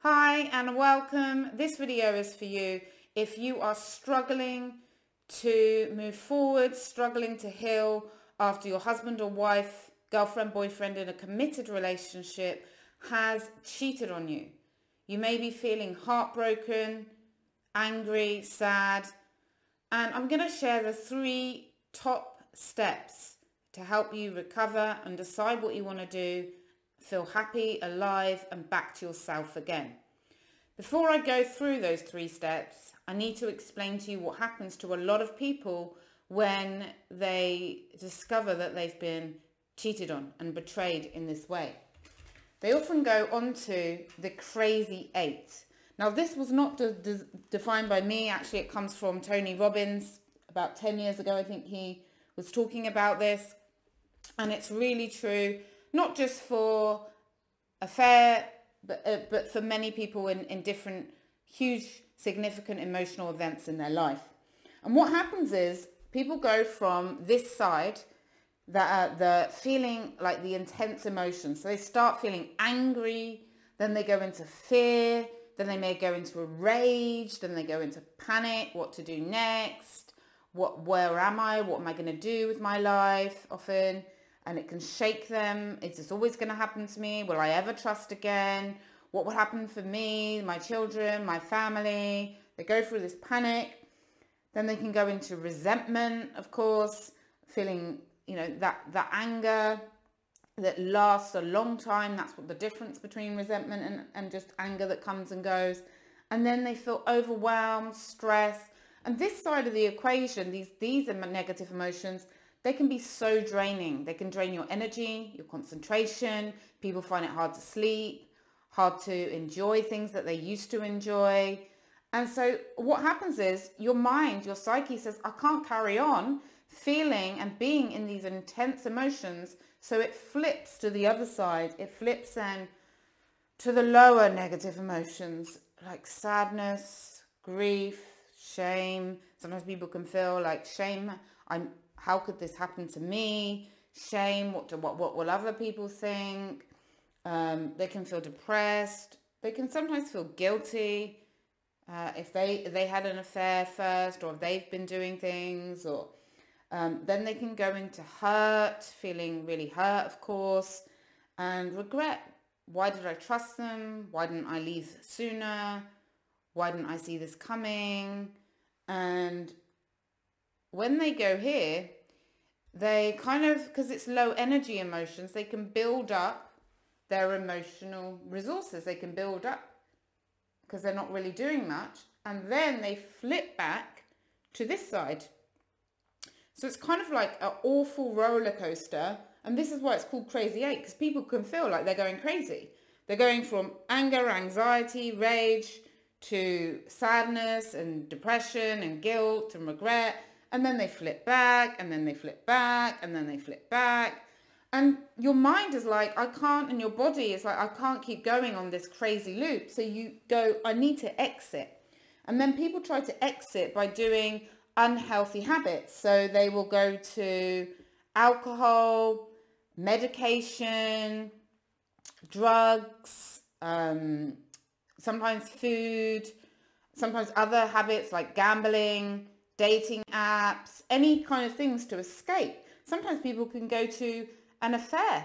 Hi and welcome. This video is for you if you are struggling to move forward, struggling to heal after your husband or wife, girlfriend, boyfriend in a committed relationship has cheated on you. You may be feeling heartbroken, angry, sad, and I'm going to share the 3 top steps to help you recover and decide what you want to do, feel happy, alive, and back to yourself again. Before I go through those 3 steps, I need to explain to you what happens to a lot of people when they discover that they've been cheated on and betrayed in this way. They often go onto the crazy 8. Now, this was not defined by me. Actually, it comes from Tony Robbins. About 10 years ago, I think he was talking about this. And it's really true, not just for affair, but for many people in different, huge, significant emotional events in their life. And what happens is people go from this side, the feeling like the intense emotions. So they start feeling angry, then they go into fear, then they may go into a rage, then they go into panic, what to do next, where am I, what am I going to do with my life often. And it can shake them. Is this always going to happen to me? Will I ever trust again? What will happen for me, my children, my family? They go through this panic. Then they can go into resentment, of course, feeling, that anger that lasts a long time. That's what the difference between resentment and just anger that comes and goes. And then they feel overwhelmed, stressed. And this side of the equation, these are negative emotions. They can be so draining. They can drain your energy, your concentration. People find it hard to sleep, hard to enjoy things that they used to enjoy. And so what happens is your mind, your psyche says, I can't carry on feeling and being in these intense emotions. So it flips to the other side. It flips then to the lower negative emotions like sadness, grief, shame. Sometimes people can feel like shame. How could this happen to me? Shame, what will other people think? They can feel depressed. They can sometimes feel guilty if they had an affair first, or if they've been doing things, or then they can go into hurt, feeling really hurt, of course, and regret. Why did I trust them? Why didn't I leave sooner? Why didn't I see this coming? And when they go here, they kind of, because it's low energy emotions, they can build up their emotional resources. They can build up because they're not really doing much. And then they flip back to this side. So it's kind of like an awful roller coaster. And this is why it's called Crazy 8, because people can feel like they're going crazy. They're going from anger, anxiety, rage to sadness and depression and guilt and regret. And then they flip back, and then they flip back, and then they flip back. And your mind is like, I can't, and your body is like, I can't keep going on this crazy loop. So you go, I need to exit. And then people try to exit by doing unhealthy habits. So they will go to alcohol, medication, drugs, sometimes food, sometimes other habits like gambling, dating apps, any kind of things to escape. Sometimes people can go to an affair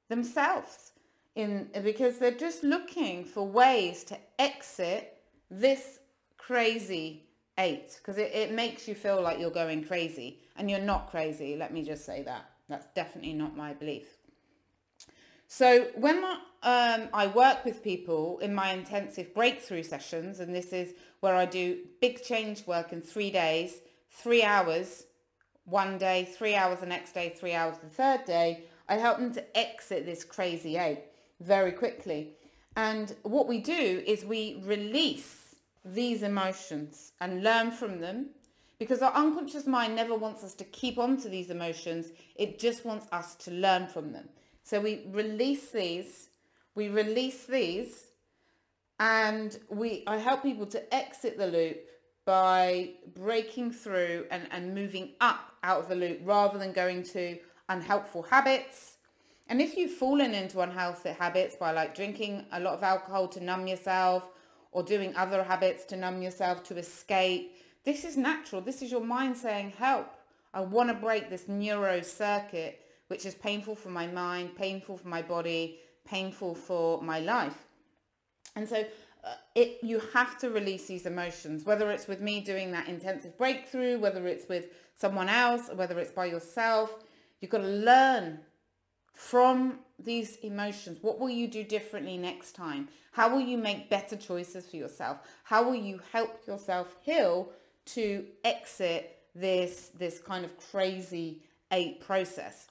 themselves because they're just looking for ways to exit this crazy 8, because it makes you feel like you're going crazy, and you're not crazy. Let me just say that. That's definitely not my belief. So when I work with people in my intensive breakthrough sessions, and this is where I do big change work in 3 days, 3 hours, one day, 3 hours the next day, 3 hours the third day, I help them to exit this crazy 8 very quickly. And what we do is we release these emotions and learn from them, because our unconscious mind never wants us to keep on to these emotions. It just wants us to learn from them. So we release these, and I help people to exit the loop by breaking through and moving up out of the loop, rather than going to unhelpful habits And if you've fallen into unhealthy habits by like drinking a lot of alcohol to numb yourself, or doing other habits to numb yourself, to escape, this is natural. This is your mind saying, help. I want to break this neuro circuit, which is painful for my mind, painful for my body, painful for my life. And so you have to release these emotions, whether it's with me doing that intensive breakthrough, whether it's with someone else, whether it's by yourself. You've got to learn from these emotions. What will you do differently next time? How will you make better choices for yourself? How will you help yourself heal to exit this kind of crazy 8 process?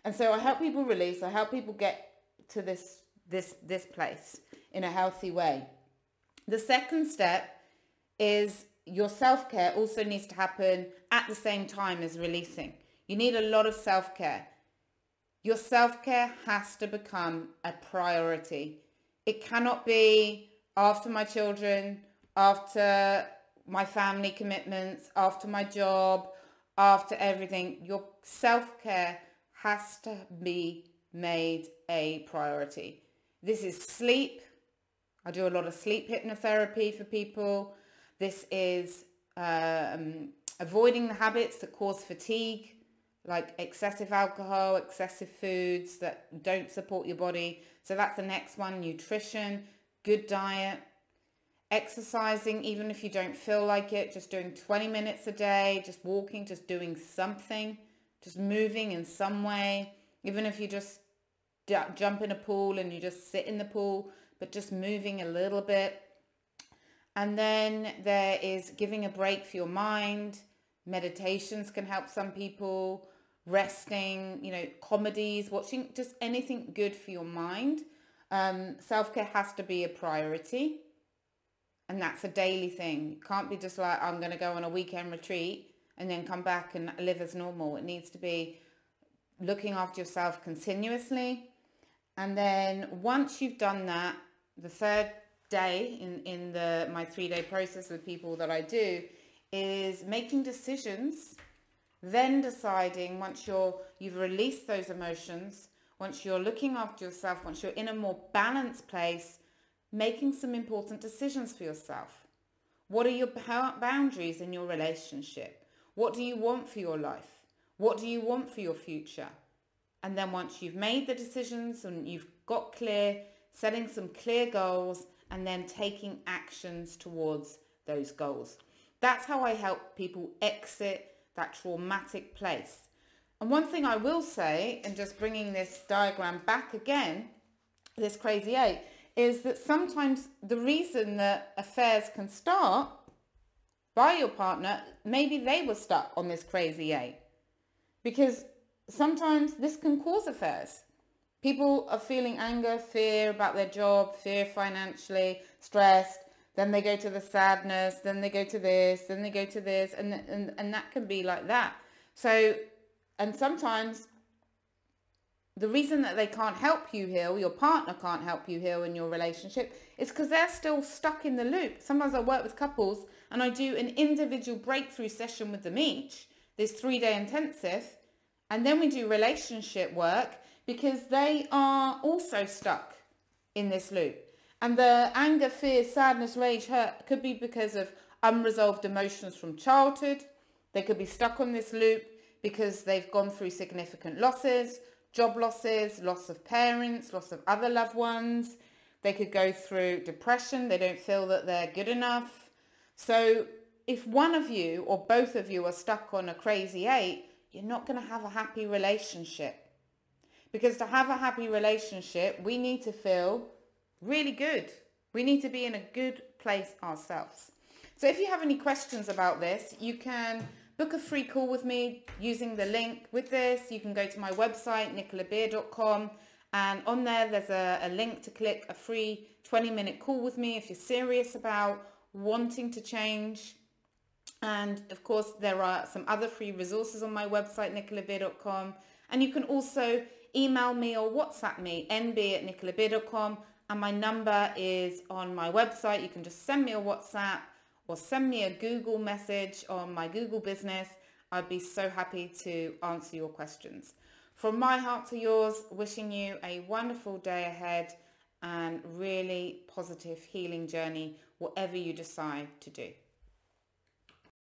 And so I help people release. I help people get to this place in a healthy way. The second step is your self-care also needs to happen at the same time as releasing. You need a lot of self-care. Your self-care has to become a priority. It cannot be after my children, after my family commitments, after my job, after everything. Your self-care has to be made a priority. This is sleep. I do a lot of sleep hypnotherapy for people. This is avoiding the habits that cause fatigue, like excessive alcohol, excessive foods that don't support your body. So that's the next one. Nutrition, good diet, exercising, even if you don't feel like it, just doing 20 minutes a day, just walking, just doing something, just moving in some way. Even if you just jump in a pool and you just sit in the pool, but just moving a little bit. And then there is giving a break for your mind. Meditations can help some people. Resting, comedies, watching, just anything good for your mind. Self-care has to be a priority. And that's a daily thing. You can't be just like, I'm going to go on a weekend retreat and then come back and live as normal. It needs to be looking after yourself continuously. And then once you've done that, the third day in my 3-day process with people that I do is making decisions, then deciding once you've released those emotions, once you're looking after yourself, once you're in a more balanced place, making some important decisions for yourself. What are your boundaries in your relationship? What do you want for your life? What do you want for your future? And then once you've made the decisions and you've got clear, setting some clear goals and then taking actions towards those goals. That's how I help people exit that traumatic place. And one thing I will say, and just bringing this diagram back again, this crazy 8, is that sometimes the reason that affairs can start by your partner, maybe they were stuck on this crazy 8. Because sometimes this can cause affairs. People are feeling anger, fear about their job, fear financially, stressed. Then they go to the sadness, then they go to this, then they go to this, and that can be like that. So, and sometimes the reason that they can't help you heal, your partner can't help you heal in your relationship, is because they're still stuck in the loop. Sometimes I work with couples and I do an individual breakthrough session with them each, this 3-day intensive, and then we do relationship work because they are also stuck in this loop. And the anger, fear, sadness, rage, hurt could be because of unresolved emotions from childhood. They could be stuck on this loop because they've gone through significant losses, job losses, loss of parents, loss of other loved ones. They could go through depression. They don't feel that they're good enough. So if one of you or both of you are stuck on a crazy 8, you're not going to have a happy relationship. Because to have a happy relationship, we need to feel really good. We need to be in a good place ourselves. So if you have any questions about this, you can book a free call with me using the link with this. You can go to my website, nicolabeer.com, and on there's a link to click a free 20-minute call with me if you're serious about wanting to change. And of course, there are some other free resources on my website, nicolabeer.com. And you can also email me or WhatsApp me, nb@nicolabeer.com. And my number is on my website. You can just send me a WhatsApp or send me a Google message on my Google business. I'd be so happy to answer your questions. From my heart to yours, wishing you a wonderful day ahead and really positive healing journey, whatever you decide to do.